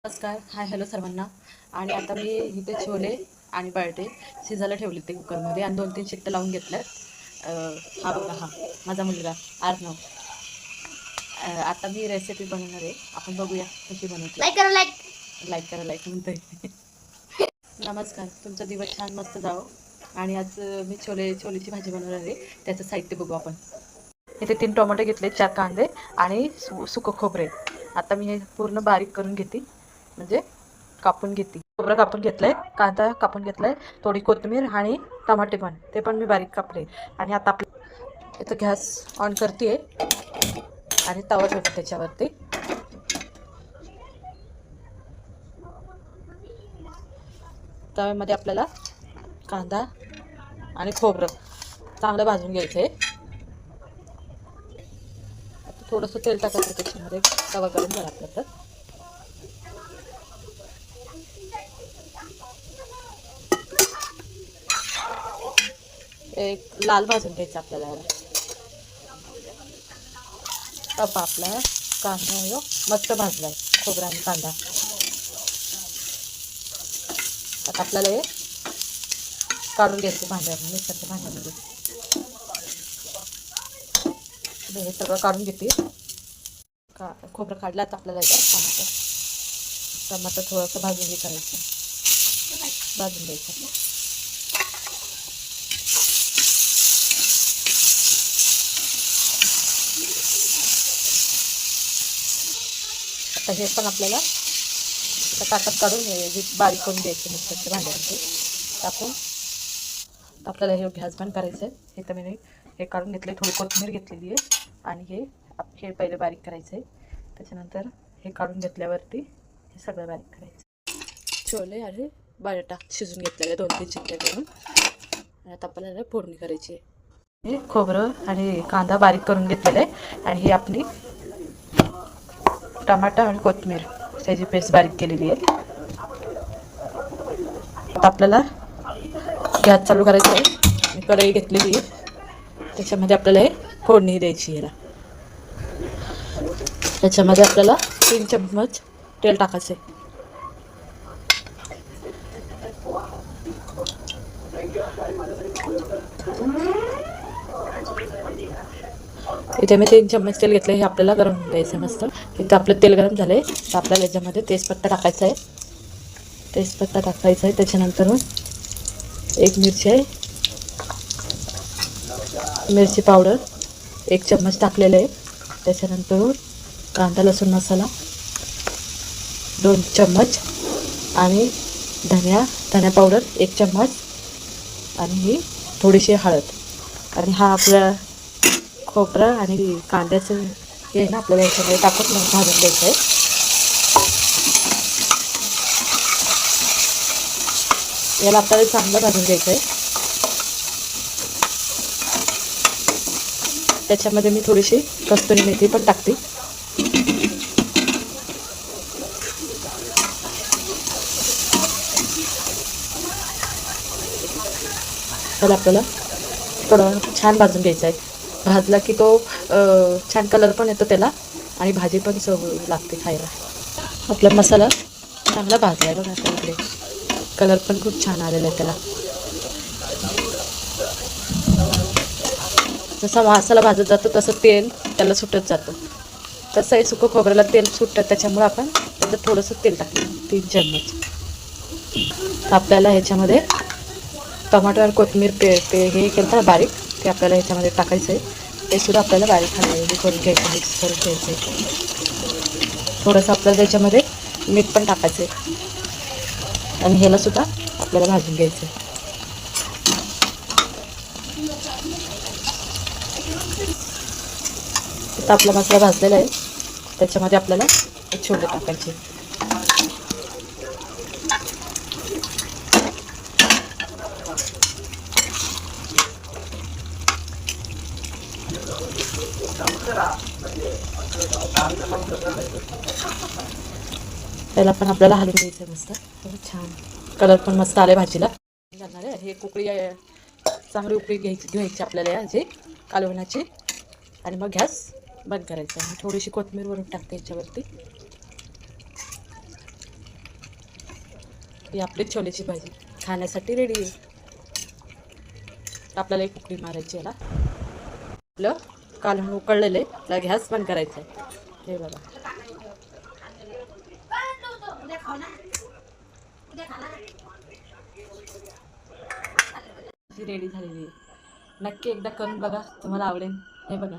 नमस्कार. Hi hello सर्वांना. आणि आता मी इथे छोले आणि बटाटे शिजायला ठेवले ते कुकरमध्ये आणि 2-3 शिट्ट्या लावून घेतल्यात. हा बघा, हा माझा मुलगा अर्णव. आता मी रेसिपी बनवणार आहे. आपण बघूया कशी बनवते. लाईक करा, लाईक. लाईक करा, लाईक म्हणतोय. नमस्कार. तुमचा दिवस छान मस्त जावो. आणि आज मी छोलेची भाजी बनवणार आहे. त्याचं साहित्य बघू आपण. इथे 3 टोमॅटो घेतले, 4 कांदे आणि सुकं खोबरे. आता मी हे पूर्ण बारीक करून घेते, म्हणजे कापून घेते. खोबरं कापून घेतलंय, कांदा कापून घेतलाय, थोडी कोथिंबीर आणि टमाटे पण ते पण मी बारीक कापले. आणि आता आपलं इथं गॅस ऑन करते आणि तवा ठेवते त्याच्यावरती. तव्यामध्ये आपल्याला कांदा आणि खोबरं चांगलं भाजून घ्यायचं आहे. थोडंसं तेल टाकायचं त्याच्यामध्ये, तवा गरम झाला आपला तर. एक लाल भाजून घ्यायचं आपल्याला. तवा आपला कांदा मस्त भाजलाय, खोबरा आणि कांदा. आता आपल्याला हे काढून घ्यायचं भांड्यामध्ये, मिक्सरच्या भांड्यामध्ये. हे सगळं काढून घेते. खोबरं काढलं. आता आपल्याला टमाटर थोडंसं भाजून करायचं, भाजून घ्यायचं. आता हे पण आपल्याला ताटात काढून बारीक करून द्यायचे मिक्सरच्या भांड्यामध्ये टाकून. आपल्याला हे गॅस बंद करायचं आहे. हे तर मी हे काढून घेतले, थोडी कोथिंबीर घेतलेली आहे. आणि हे पहिले बारीक करायचं आहे. त्याच्यानंतर हे काढून घेतल्यावरती हे सगळं बारीक करायचं. छोले आणि बटाटा शिजून घेतलेले 2-3 शिट्ट्या करून. आणि आता आपल्याला फोडणी करायची आहे. हे खोबरं आणि कांदा बारीक करून घेतलेलं आहे. आणि ही आपली टमाटा आणि कोथिंबीर त्याची पेस्ट बारीक केलेली आहे. आता आपल्याला गॅस चालू करायचा आहे. कढई घेतलेली आहे, त्याच्यामध्ये आपल्याला हे फोडणी द्यायची आहे. त्याच्यामध्ये आपल्याला 3 चम्मच तेल टाकायचं आहे. इथे मी 3 चम्मच तेल घेतलं. हे आपल्याला गरम द्यायचं मस्त. इथं आपलं तेल गरम झालंय, तर आपल्याला याच्यामध्ये तेजपत्ता टाकायचा आहे. तेजपत्ता टाकायचा आहे. त्याच्यानंतर 1 मिरची आहे, मिरची पावडर 1 चम्मच टाकलेलं आहे. त्याच्यानंतर कांदा लसूण मसाला 2 चम्मच आणि धनिया पावडर 1 चम्मच आणि ही थोडीशी हळद. आणि हा आपला खोबरं आणि कांद्याचं हे आहे ना, आपल्याला याच्यामध्ये टाकून भाजून द्यायचं आहे. याला आपल्याला चांगलं भाजून घ्यायचं आहे. त्याच्यामध्ये मी थोडीशी कस्तुरी मेथी पण टाकते. त्याला आपल्याला थोडं छान भाजून घ्यायचं आहे. भाजला की तो छान कलर पण येतो त्याला आणि भाजी पण चव लागते खायला. आपला मसाला चांगला भाजला आहे बघा. आता इकडे कलर पण खूप छान आलेला आहे त्याला. जसा मसाला भाजत जातो तसं तेल त्याला सुटत जातं. तसंही सुकं खोबऱ्याला तेल सुटतं, त्याच्यामुळे आपण त्याच्यात थोडंसं तेल टाकलं 3 चम्मच. आपल्याला ह्याच्यामध्ये टमाटर आणि कोथिंबीर हे केलं ना बारीक, ते आपल्याला ह्याच्यामध्ये टाकायचं आहे. ते सुद्धा आपल्याला बारीक करून घ्यायचं, मिक्स करून घ्यायचं आहे. थोडंसं आपल्याला त्याच्यामध्ये मीठ पण टाकायचं आहे. आणि ह्याला सुद्धा आपल्याला भाजून घ्यायचं आहे. आता आपला मसाला भाजलेला आहे. त्याच्यामध्ये आपल्याला छोले टाकायचे. त्याला पण आपल्याला हलवून द्यायचं आहे मस्त. छान कलर पण मस्त आले भाजीला. घालणार आहे हे कुकडी चांगली उकळी घ्यायची आपल्याला याची कालवणाची. आणि मग गॅस बंद करायचा. थोडीशी कोथिंबीर वरून टाकते याच्यावरती. ही आपली छोलेची भाजी खाण्यासाठी रेडी आहे. आपल्याला एक उकळी मारायची याला. आपलं कालवण उकळलेलं आहे, त्याला गॅस बंद करायचं आहे. हे बघा ही रेडी झालेली आहे. नक्की एकदा करून बघा, तुम्हाला आवडेल. हे बघा